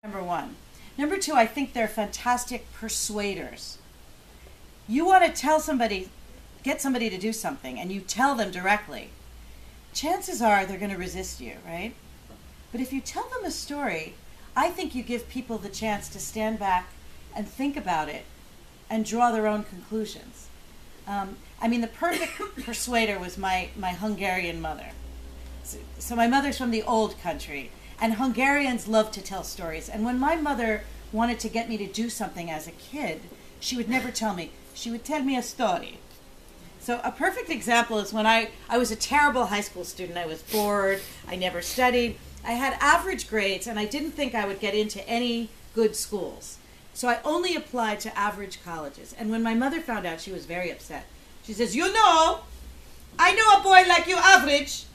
Number one. Number two, I think they're fantastic persuaders. You want to tell somebody, get somebody to do something, and you tell them directly. Chances are they're going to resist you, right? But if you tell them a story, I think you give people the chance to stand back and think about it and draw their own conclusions. I mean, the perfect persuader was my Hungarian mother. So my mother's from the old country, and Hungarians love to tell stories. And when my mother wanted to get me to do something as a kid, she would never tell me. She would tell me a story. So a perfect example is when I was a terrible high school student. I was bored. I never studied. I had average grades, and I didn't think I would get into any good schools. So I only applied to average colleges. And when my mother found out, she was very upset. She says, "You know, I know a boy like you, average.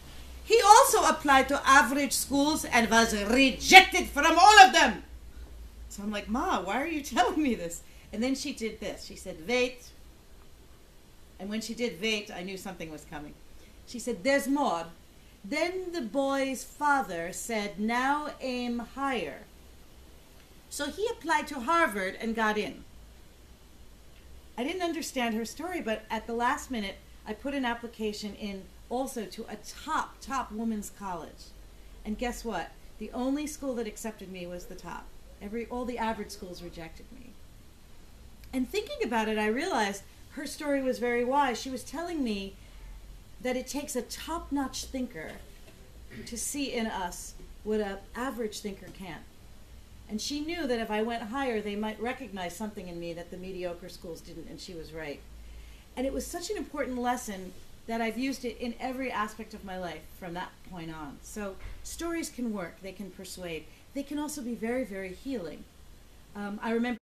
He also applied to average schools and was rejected from all of them." So I'm like, "Ma, why are you telling me this?" And then she did this. She said, "Wait." And when she did wait, I knew something was coming. She said, "There's more. Then the boy's father said, 'Now aim higher.' So he applied to Harvard and got in." I didn't understand her story, but at the last minute, I put an application in also to a top women's college. And guess what? The only school that accepted me was the top. All the average schools rejected me. And thinking about it, I realized her story was very wise. She was telling me that it takes a top-notch thinker to see in us what an average thinker can't. And she knew that if I went higher, they might recognize something in me that the mediocre schools didn't, and she was right. And it was such an important lesson that I've used it in every aspect of my life from that point on. So stories can work. They can persuade. They can also be very, very healing. I remember